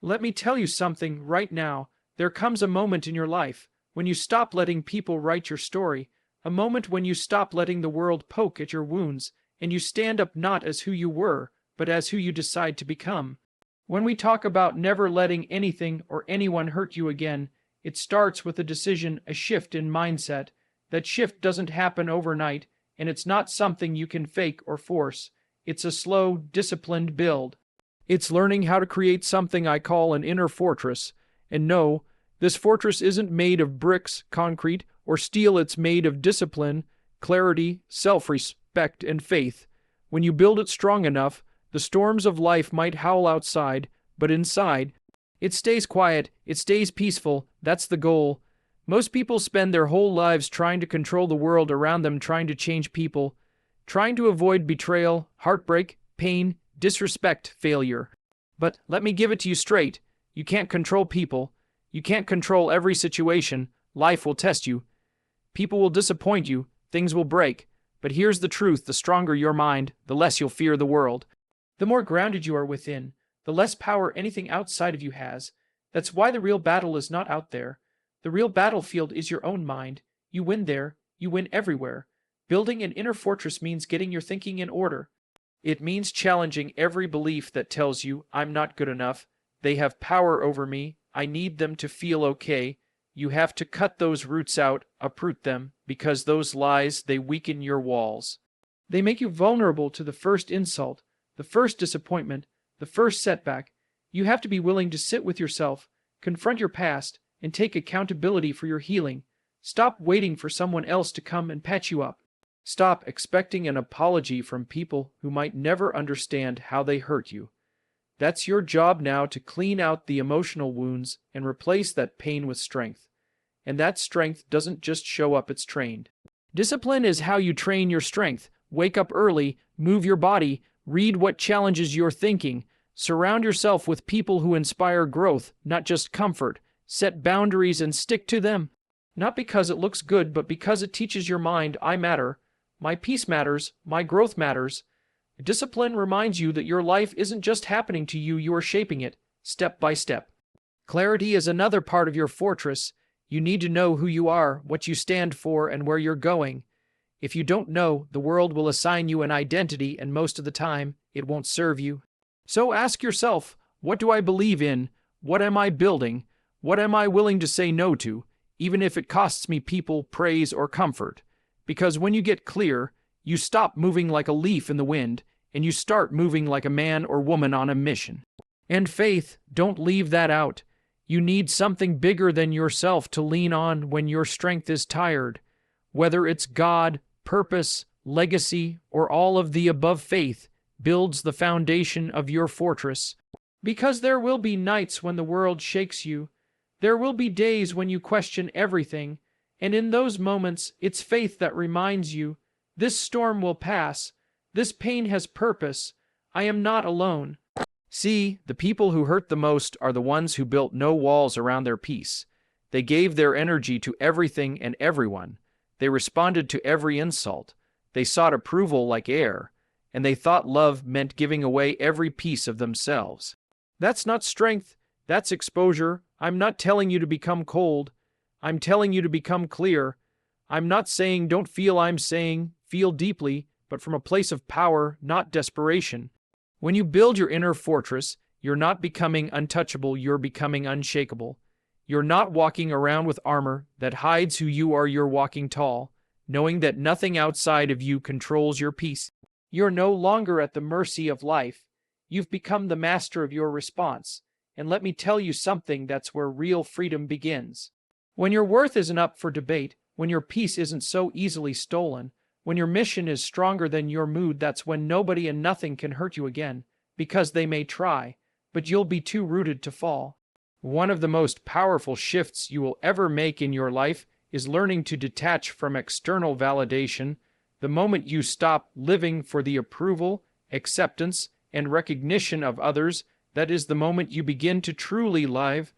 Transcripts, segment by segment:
Let me tell you something right now. There comes a moment in your life when you stop letting people write your story, a moment when you stop letting the world poke at your wounds, and you stand up not as who you were, but as who you decide to become. When we talk about never letting anything or anyone hurt you again, it starts with a decision, a shift in mindset. That shift doesn't happen overnight, and it's not something you can fake or force. It's a slow, disciplined build. It's learning how to create something I call an inner fortress. And no, this fortress isn't made of bricks, concrete, or steel. It's made of discipline, clarity, self-respect, and faith. When you build it strong enough, the storms of life might howl outside, but inside, it stays quiet, it stays peaceful. That's the goal. Most people spend their whole lives trying to control the world around them, trying to change people, trying to avoid betrayal, heartbreak, pain, disrespect, failure. But let me give it to you straight. You can't control people. You can't control every situation. Life will test you. People will disappoint you. Things will break. But here's the truth. The stronger your mind, the less you'll fear the world. The more grounded you are within, the less power anything outside of you has. That's why the real battle is not out there. The real battlefield is your own mind. You win there. You win everywhere. Building an inner fortress means getting your thinking in order. It means challenging every belief that tells you, I'm not good enough. They have power over me. I need them to feel okay. You have to cut those roots out, uproot them, because those lies, they weaken your walls. They make you vulnerable to the first insult, the first disappointment, the first setback. You have to be willing to sit with yourself, confront your past, and take accountability for your healing. Stop waiting for someone else to come and patch you up. Stop expecting an apology from people who might never understand how they hurt you. That's your job now, to clean out the emotional wounds and replace that pain with strength. And that strength doesn't just show up, it's trained. Discipline is how you train your strength. Wake up early, move your body, read what challenges your thinking. Surround yourself with people who inspire growth, not just comfort. Set boundaries and stick to them. Not because it looks good, but because it teaches your mind, I matter. My peace matters. My growth matters. Discipline reminds you that your life isn't just happening to you, you are shaping it, step by step. Clarity is another part of your fortress. You need to know who you are, what you stand for, and where you're going. If you don't know, the world will assign you an identity, and most of the time, it won't serve you. So ask yourself, what do I believe in? What am I building? What am I willing to say no to, even if it costs me people, praise, or comfort? Because when you get clear, you stop moving like a leaf in the wind, and you start moving like a man or woman on a mission. And faith, don't leave that out. You need something bigger than yourself to lean on when your strength is tired. Whether it's God, purpose, legacy, or all of the above, faith builds the foundation of your fortress. Because there will be nights when the world shakes you. There will be days when you question everything, and in those moments, it's faith that reminds you, this storm will pass, this pain has purpose, I am not alone. See, the people who hurt the most are the ones who built no walls around their peace. They gave their energy to everything and everyone. They responded to every insult. They sought approval like air, and they thought love meant giving away every piece of themselves. That's not strength, that's exposure. I'm not telling you to become cold. I'm telling you to become clear. I'm not saying don't feel, I'm saying feel deeply, but from a place of power, not desperation. When you build your inner fortress, you're not becoming untouchable, you're becoming unshakable. You're not walking around with armor that hides who you are, you're walking tall, knowing that nothing outside of you controls your peace. You're no longer at the mercy of life. You've become the master of your response. And let me tell you something, that's where real freedom begins. When your worth isn't up for debate, when your peace isn't so easily stolen, when your mission is stronger than your mood, that's when nobody and nothing can hurt you again, because they may try, but you'll be too rooted to fall. One of the most powerful shifts you will ever make in your life is learning to detach from external validation. The moment you stop living for the approval, acceptance, and recognition of others, that is the moment you begin to truly live.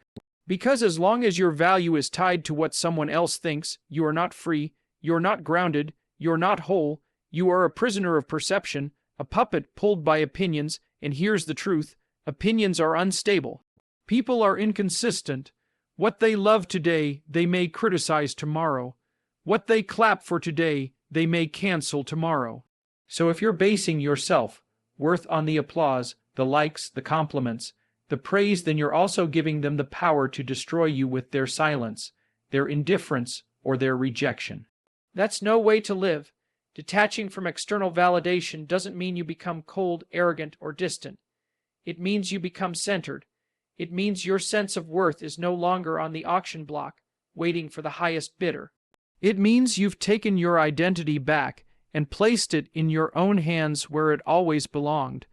Because as long as your value is tied to what someone else thinks, you are not free, you're not grounded, you're not whole, you are a prisoner of perception, a puppet pulled by opinions, and here's the truth, opinions are unstable. People are inconsistent. What they love today, they may criticize tomorrow. What they clap for today, they may cancel tomorrow. So if you're basing your self-worth on the applause, the likes, the compliments, the praise, then you're also giving them the power to destroy you with their silence, their indifference, or their rejection. That's no way to live. Detaching from external validation doesn't mean you become cold, arrogant, or distant. It means you become centered. It means your sense of worth is no longer on the auction block, waiting for the highest bidder. It means you've taken your identity back and placed it in your own hands where it always belonged.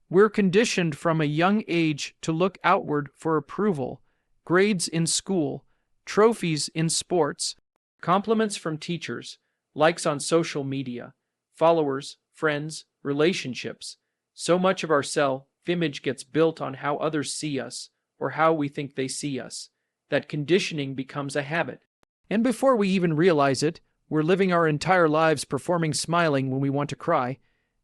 We're conditioned from a young age to look outward for approval, grades in school, trophies in sports, compliments from teachers, likes on social media, followers, friends, relationships. So much of our self-image gets built on how others see us or how we think they see us, that conditioning becomes a habit. And before we even realize it, we're living our entire lives performing smiling when we want to cry,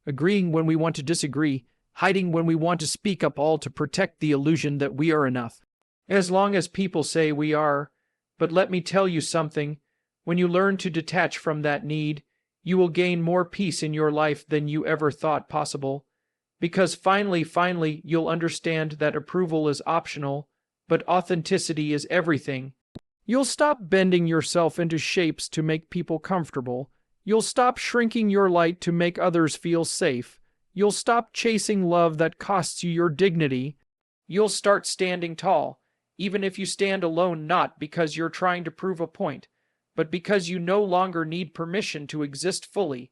agreeing when we want to disagree, hiding when we want to speak up, all to protect the illusion that we are enough. As long as people say we are. But let me tell you something. When you learn to detach from that need, you will gain more peace in your life than you ever thought possible. Because finally, you'll understand that approval is optional, but authenticity is everything. You'll stop bending yourself into shapes to make people comfortable. You'll stop shrinking your light to make others feel safe. You'll stop chasing love that costs you your dignity. You'll start standing tall, even if you stand alone, not because you're trying to prove a point, but because you no longer need permission to exist fully.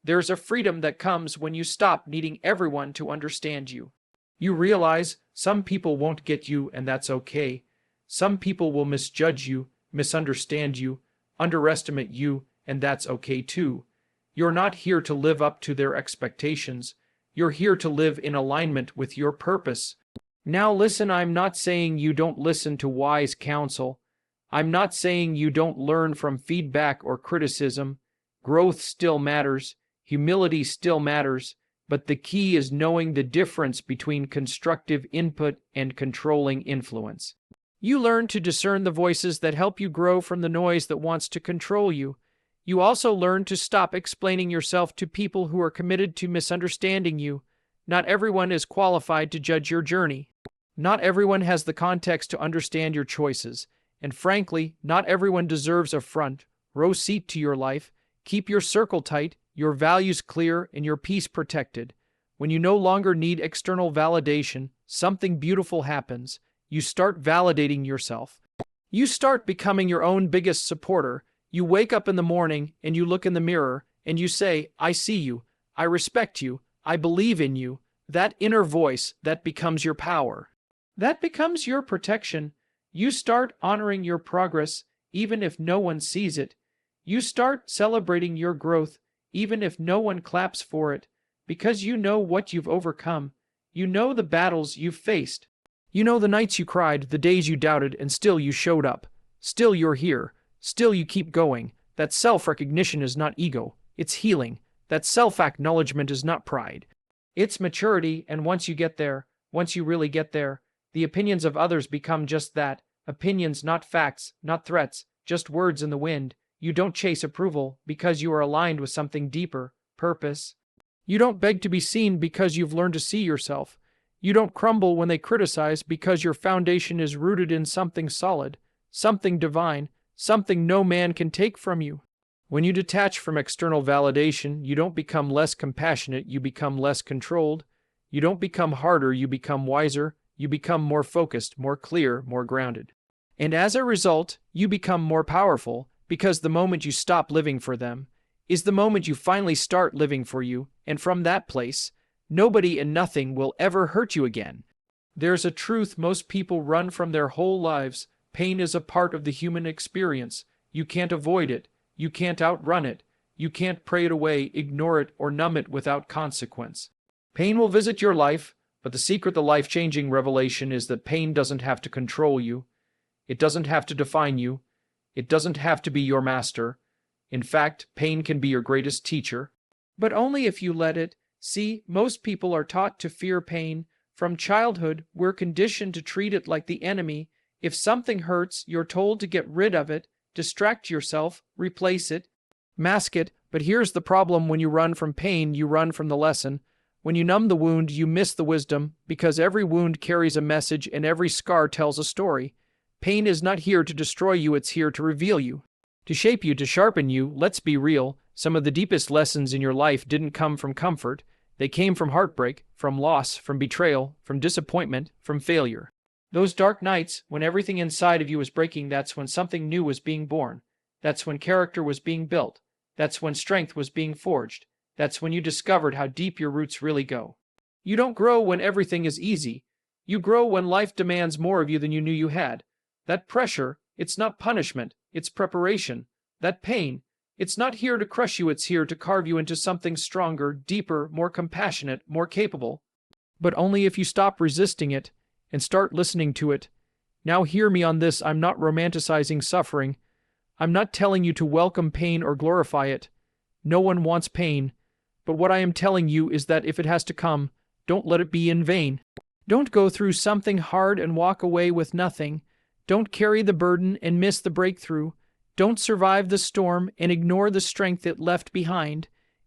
There's a freedom that comes when you stop needing everyone to understand you. You realize some people won't get you, and that's okay. Some people will misjudge you, misunderstand you, underestimate you, and that's okay too. You're not here to live up to their expectations. You're here to live in alignment with your purpose. Now listen, I'm not saying you don't listen to wise counsel. I'm not saying you don't learn from feedback or criticism. Growth still matters. Humility still matters. But the key is knowing the difference between constructive input and controlling influence. You learn to discern the voices that help you grow from the noise that wants to control you. You also learn to stop explaining yourself to people who are committed to misunderstanding you. Not everyone is qualified to judge your journey. Not everyone has the context to understand your choices. And frankly, not everyone deserves a front row seat to your life. Keep your circle tight, your values clear, and your peace protected. When you no longer need external validation, something beautiful happens. You start validating yourself. You start becoming your own biggest supporter. You wake up in the morning and you look in the mirror and you say, I see you, I respect you, I believe in you. That inner voice, that becomes your power. That becomes your protection. You start honoring your progress even if no one sees it. You start celebrating your growth even if no one claps for it, because you know what you've overcome. You know the battles you've faced. You know the nights you cried, the days you doubted, and still you showed up. Still you're here. Still you keep going. That self-recognition is not ego. It's healing. That self-acknowledgement is not pride. It's maturity, and once you get there, once you really get there, the opinions of others become just that. Opinions, not facts, not threats, just words in the wind. You don't chase approval because you are aligned with something deeper, purpose. You don't beg to be seen because you've learned to see yourself. You don't crumble when they criticize because your foundation is rooted in something solid, something divine, something no man can take from you. When you detach from external validation, you don't become less compassionate, you become less controlled. You don't become harder, you become wiser. You become more focused, more clear, more grounded. And as a result, you become more powerful, because the moment you stop living for them is the moment you finally start living for you, and from that place, nobody and nothing will ever hurt you again. There's a truth most people run from their whole lives. Pain is a part of the human experience. You can't avoid it. You can't outrun it. You can't pray it away, ignore it, or numb it without consequence. Pain will visit your life, but the secret, the life-changing revelation is that pain doesn't have to control you. It doesn't have to define you. It doesn't have to be your master. In fact, pain can be your greatest teacher, but only if you let it. See, most people are taught to fear pain, From childhood, we're conditioned to treat it like the enemy. If something hurts, you're told to get rid of it, distract yourself, replace it, mask it. But here's the problem: when you run from pain, you run from the lesson. When you numb the wound, you miss the wisdom, because every wound carries a message and every scar tells a story. Pain is not here to destroy you, it's here to reveal you, to shape you, to sharpen you. Let's be real, some of the deepest lessons in your life didn't come from comfort. They came from heartbreak, from loss, from betrayal, from disappointment, from failure. Those dark nights, when everything inside of you was breaking, that's when something new was being born. That's when character was being built. That's when strength was being forged. That's when you discovered how deep your roots really go. You don't grow when everything is easy. You grow when life demands more of you than you knew you had. That pressure, it's not punishment, it's preparation. That pain, it's not here to crush you, it's here to carve you into something stronger, deeper, more compassionate, more capable. But only if you stop resisting it and start listening to it. Now hear me on this: I'm not romanticizing suffering. I'm not telling you to welcome pain or glorify it. No one wants pain. But what I am telling you is that if it has to come, don't let it be in vain. Don't go through something hard and walk away with nothing. Don't carry the burden and miss the breakthrough. Don't survive the storm and ignore the strength it left behind.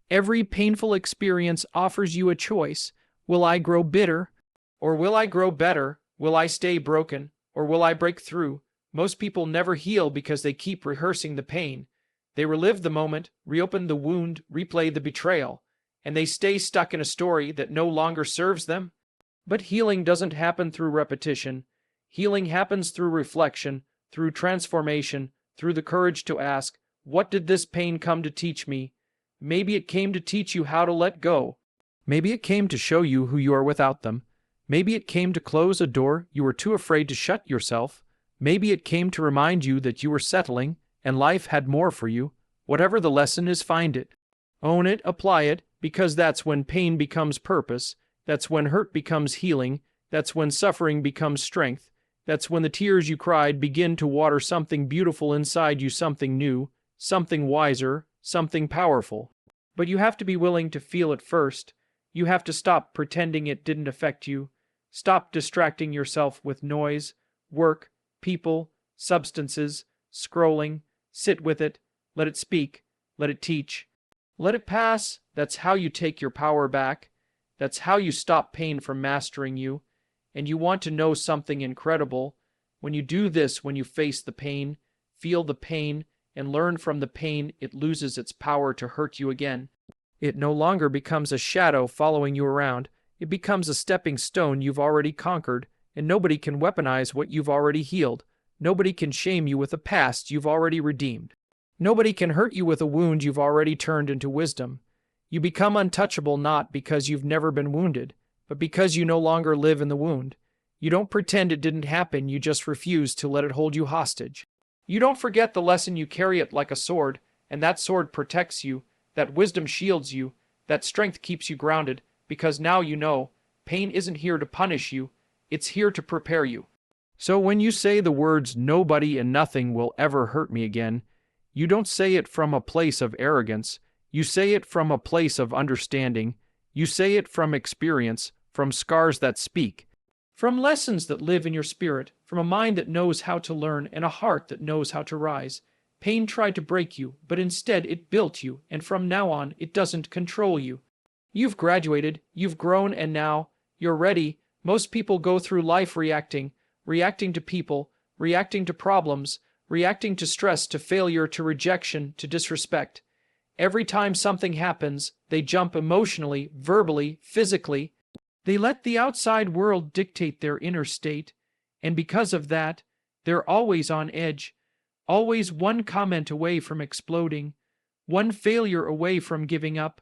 Every painful experience offers you a choice. Will I grow bitter? Or will I grow better? Will I stay broken? Or will I break through? Most people never heal because they keep rehearsing the pain. They relive the moment, reopen the wound, replay the betrayal, and they stay stuck in a story that no longer serves them. But healing doesn't happen through repetition. Healing happens through reflection, through transformation, through the courage to ask, what did this pain come to teach me? Maybe it came to teach you how to let go. Maybe it came to show you who you are without them. Maybe it came to close a door you were too afraid to shut yourself. Maybe it came to remind you that you were settling and life had more for you. Whatever the lesson is, find it. Own it, apply it, because that's when pain becomes purpose. That's when hurt becomes healing. That's when suffering becomes strength. That's when the tears you cried begin to water something beautiful inside you, something new, something wiser, something powerful. But you have to be willing to feel it first. You have to stop pretending it didn't affect you. Stop distracting yourself with noise, work, people, substances, scrolling. Sit with it. Let it speak. Let it teach. Let it pass. That's how you take your power back. That's how you stop pain from mastering you. And you want to know something incredible? When you do this, when you face the pain, feel the pain, and learn from the pain, it loses its power to hurt you again. It no longer becomes a shadow following you around. It becomes a stepping stone you've already conquered, and nobody can weaponize what you've already healed. Nobody can shame you with a past you've already redeemed. Nobody can hurt you with a wound you've already turned into wisdom. You become untouchable not because you've never been wounded, but because you no longer live in the wound. You don't pretend it didn't happen, you just refuse to let it hold you hostage. You don't forget the lesson, you carry it like a sword, and that sword protects you, that wisdom shields you, that strength keeps you grounded, because now you know, pain isn't here to punish you, it's here to prepare you. So when you say the words, nobody and nothing will ever hurt me again, you don't say it from a place of arrogance, you say it from a place of understanding, you say it from experience, from scars that speak, from lessons that live in your spirit, from a mind that knows how to learn and a heart that knows how to rise. Pain tried to break you, but instead it built you, and from now on it doesn't control you. You've graduated, you've grown, and now you're ready. Most people go through life reacting to people, reacting to problems, reacting to stress, to failure, to rejection, to disrespect. Every time something happens, they jump emotionally, verbally, physically. They let the outside world dictate their inner state, and because of that, they're always on edge, always one comment away from exploding, one failure away from giving up,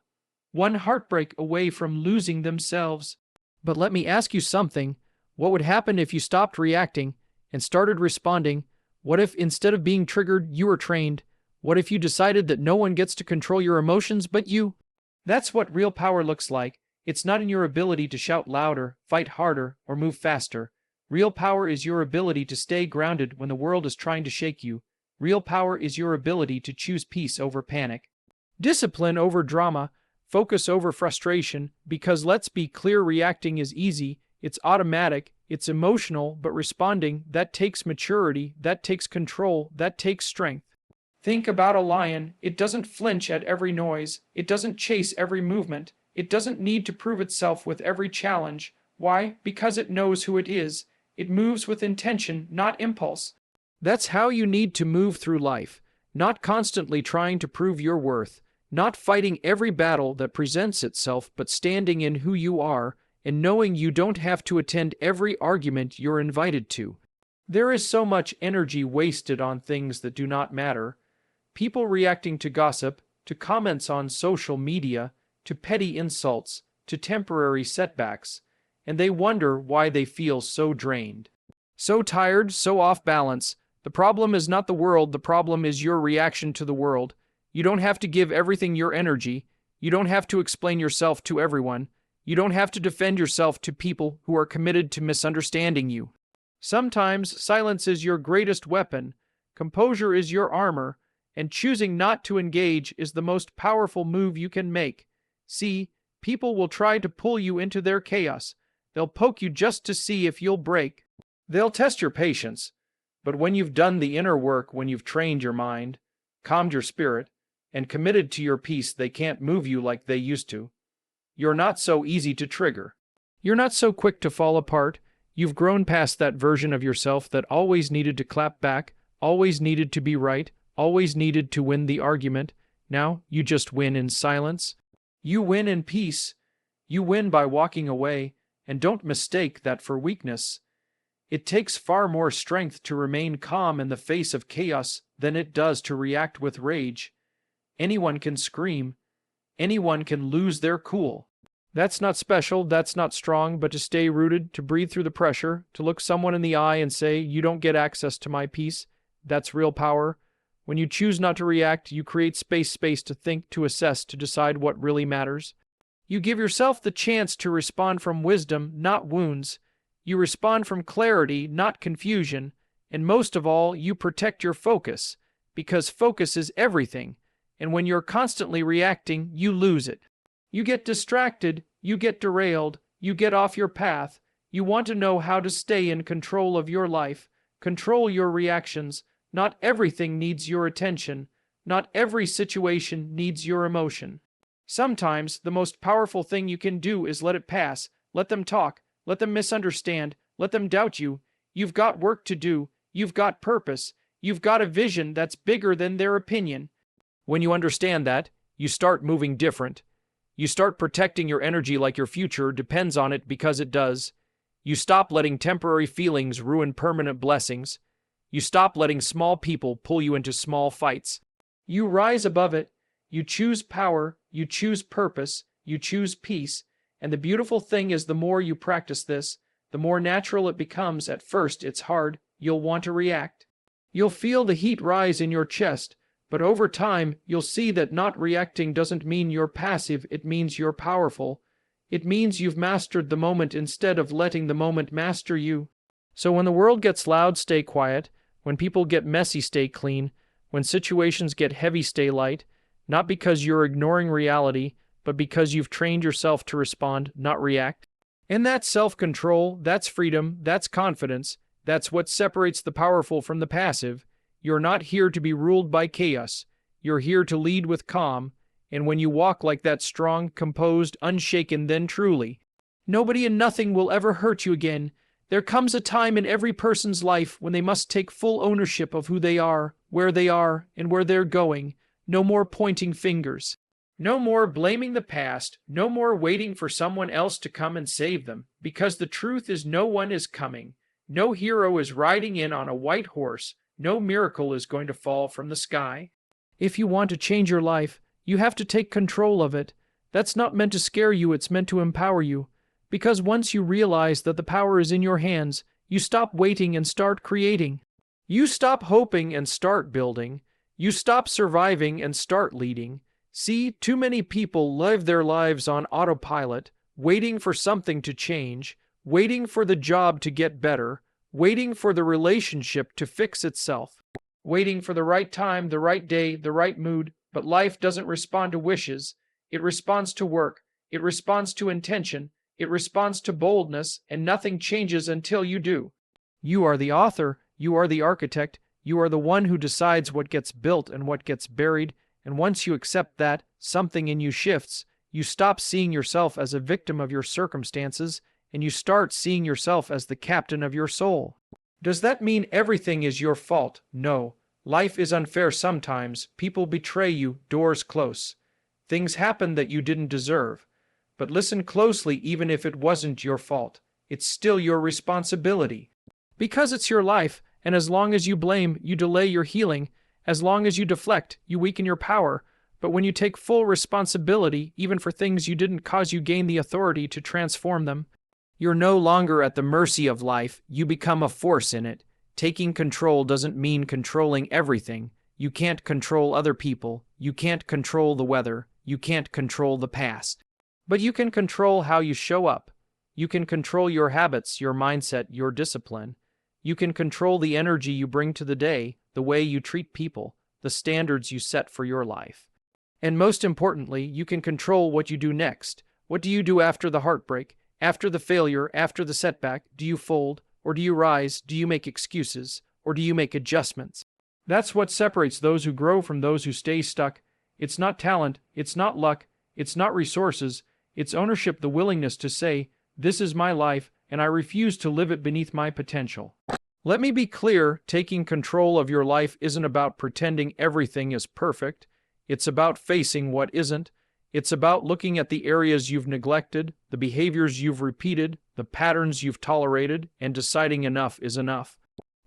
one heartbreak away from losing themselves. But let me ask you something. What would happen if you stopped reacting and started responding? What if instead of being triggered, you were trained? What if you decided that no one gets to control your emotions but you? That's what real power looks like. It's not in your ability to shout louder, fight harder, or move faster. Real power is your ability to stay grounded when the world is trying to shake you. Real power is your ability to choose peace over panic, discipline over drama, focus over frustration, because let's be clear, reacting is easy. It's automatic, it's emotional, but responding, that takes maturity, that takes control, that takes strength. Think about a lion. It doesn't flinch at every noise. It doesn't chase every movement. It doesn't need to prove itself with every challenge. Why? Because it knows who it is. It moves with intention, not impulse. That's how you need to move through life, not constantly trying to prove your worth, not fighting every battle that presents itself, but standing in who you are and knowing you don't have to attend every argument you're invited to. There is so much energy wasted on things that do not matter. People reacting to gossip, to comments on social media, to petty insults, to temporary setbacks, and they wonder why they feel so drained, so tired, so off balance. The problem is not the world, the problem is your reaction to the world. You don't have to give everything your energy. You don't have to explain yourself to everyone. You don't have to defend yourself to people who are committed to misunderstanding you. Sometimes silence is your greatest weapon, composure is your armor, and choosing not to engage is the most powerful move you can make. See, people will try to pull you into their chaos. They'll poke you just to see if you'll break. They'll test your patience. But when you've done the inner work, when you've trained your mind, calmed your spirit, and committed to your peace, they can't move you like they used to. You're not so easy to trigger. You're not so quick to fall apart. You've grown past that version of yourself that always needed to clap back, always needed to be right, always needed to win the argument. Now you just win in silence. You win in peace. You win by walking away, and don't mistake that for weakness. It takes far more strength to remain calm in the face of chaos than it does to react with rage. Anyone can scream. Anyone can lose their cool. That's not special, that's not strong, but to stay rooted, to breathe through the pressure, to look someone in the eye and say, "You don't get access to my peace," that's real power. When you choose not to react, you create space to think, to assess, to decide what really matters. You give yourself the chance to respond from wisdom, not wounds. You respond from clarity, not confusion. And most of all, you protect your focus, because focus is everything. And when you're constantly reacting, you lose it. You get distracted, you get derailed, you get off your path. You want to know how to stay in control of your life, control your reactions. Not everything needs your attention. Not every situation needs your emotion. Sometimes the most powerful thing you can do is let it pass. Let them talk. Let them misunderstand. Let them doubt you. You've got work to do. You've got purpose. You've got a vision that's bigger than their opinion. When you understand that, you start moving different. You start protecting your energy like your future depends on it, because it does. You stop letting temporary feelings ruin permanent blessings. You stop letting small people pull you into small fights. You rise above it. You choose power. You choose purpose. You choose peace. And the beautiful thing is, the more you practice this, the more natural it becomes. At first, it's hard. You'll want to react. You'll feel the heat rise in your chest. But over time, you'll see that not reacting doesn't mean you're passive, it means you're powerful. It means you've mastered the moment instead of letting the moment master you. So when the world gets loud, stay quiet. When people get messy, stay clean. When situations get heavy, stay light. Not because you're ignoring reality, but because you've trained yourself to respond, not react. And that's self-control, that's freedom, that's confidence. That's what separates the powerful from the passive. You're not here to be ruled by chaos. You're here to lead with calm. And when you walk like that, strong, composed, unshaken, then truly, nobody and nothing will ever hurt you again. There comes a time in every person's life when they must take full ownership of who they are, and where they're going. No more pointing fingers. No more blaming the past. No more waiting for someone else to come and save them. Because the truth is, no one is coming. No hero is riding in on a white horse. No miracle is going to fall from the sky. If you want to change your life, you have to take control of it. That's not meant to scare you, it's meant to empower you. Because once you realize that the power is in your hands, you stop waiting and start creating. You stop hoping and start building. You stop surviving and start leading. See, too many people live their lives on autopilot, waiting for something to change, waiting for the job to get better, waiting for the relationship to fix itself, waiting for the right time, the right day, the right mood. But life doesn't respond to wishes. It responds to work. It responds to intention. It responds to boldness, and nothing changes until you do. You are the author, you are the architect, you are the one who decides what gets built and what gets buried, and once you accept that, something in you shifts. You stop seeing yourself as a victim of your circumstances, and you start seeing yourself as the captain of your soul. Does that mean everything is your fault? No. Life is unfair sometimes. People betray you, doors close. Things happen that you didn't deserve. But listen closely, even if it wasn't your fault. It's still your responsibility. Because it's your life, and as long as you blame, you delay your healing. As long as you deflect, you weaken your power. But when you take full responsibility, even for things you didn't cause, you gain the authority to transform them. You're no longer at the mercy of life, you become a force in it. Taking control doesn't mean controlling everything. You can't control other people, you can't control the weather, you can't control the past. But you can control how you show up. You can control your habits, your mindset, your discipline. You can control the energy you bring to the day, the way you treat people, the standards you set for your life. And most importantly, you can control what you do next. What do you do after the heartbreak, after the failure, after the setback? Do you fold, or do you rise? Do you make excuses, or do you make adjustments? That's what separates those who grow from those who stay stuck. It's not talent, it's not luck, it's not resources, it's ownership, the willingness to say, this is my life, and I refuse to live it beneath my potential. Let me be clear, taking control of your life isn't about pretending everything is perfect. It's about facing what isn't. It's about looking at the areas you've neglected, the behaviors you've repeated, the patterns you've tolerated, and deciding enough is enough.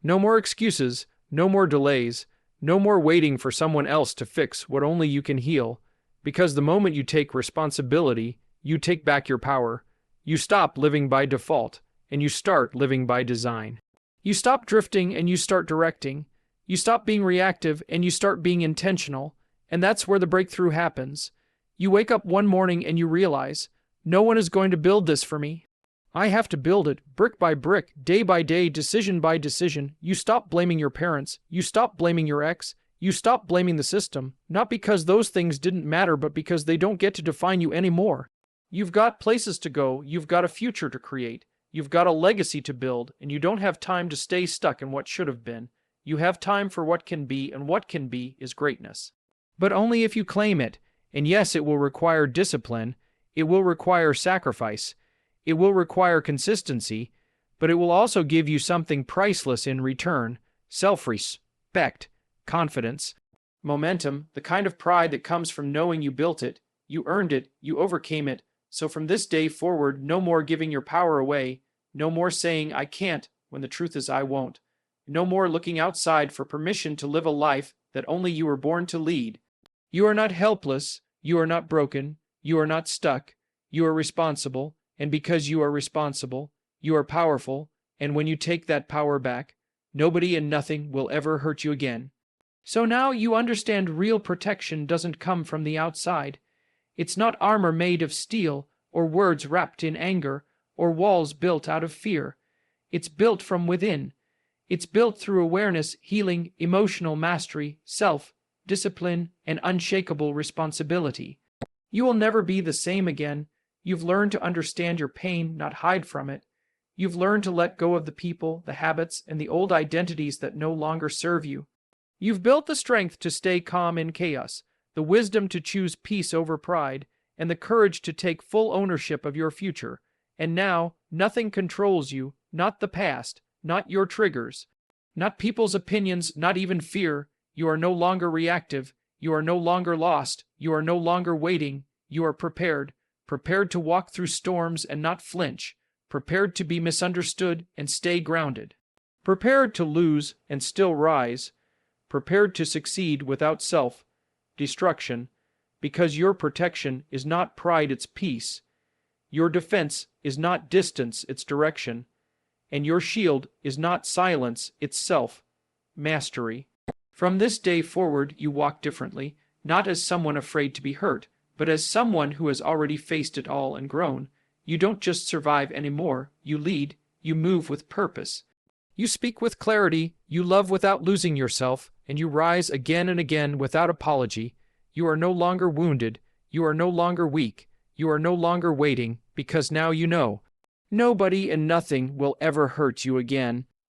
No more excuses, no more delays, no more waiting for someone else to fix what only you can heal. Because the moment you take responsibility, you take back your power. You stop living by default, and you start living by design. You stop drifting and you start directing. You stop being reactive and you start being intentional. And that's where the breakthrough happens. You wake up one morning and you realize, no one is going to build this for me. I have to build it, brick by brick, day by day, decision by decision. You stop blaming your parents. You stop blaming your ex. You stop blaming the system, not because those things didn't matter, but because they don't get to define you anymore. You've got places to go. You've got a future to create. You've got a legacy to build, and you don't have time to stay stuck in what should have been. You have time for what can be, and what can be is greatness. But only if you claim it. And yes, it will require discipline. It will require sacrifice. It will require consistency, but it will also give you something priceless in return: self-respect, confidence, momentum, the kind of pride that comes from knowing you built it, you earned it, you overcame it. So from this day forward, no more giving your power away, no more saying I can't when the truth is I won't, no more looking outside for permission to live a life that only you were born to lead. You are not helpless, you are not broken, you are not stuck, you are responsible, and because you are responsible, you are powerful, and when you take that power back, nobody and nothing will ever hurt you again. So now you understand real protection doesn't come from the outside. It's not armor made of steel, or words wrapped in anger, or walls built out of fear. It's built from within. It's built through awareness, healing, emotional mastery, self-discipline, and unshakable responsibility. You will never be the same again. You've learned to understand your pain, not hide from it. You've learned to let go of the people, the habits, and the old identities that no longer serve you. You've built the strength to stay calm in chaos, the wisdom to choose peace over pride, and the courage to take full ownership of your future. And now, nothing controls you, not the past, not your triggers, not people's opinions, not even fear. You are no longer reactive. You are no longer lost. You are no longer waiting. You are prepared. Prepared to walk through storms and not flinch. Prepared to be misunderstood and stay grounded. Prepared to lose and still rise. Prepared to succeed without self-destruction, because your protection is not pride, it's peace. Your defense is not distance, it's direction. And your shield is not silence, it's self-mastery. From this day forward, you walk differently, not as someone afraid to be hurt, but as someone who has already faced it all and grown. You don't just survive anymore, you lead, you move with purpose. You speak with clarity, you love without losing yourself, and you rise again and again without apology. You are no longer wounded, you are no longer weak, you are no longer waiting, because now you know. Nobody and nothing will ever hurt you again.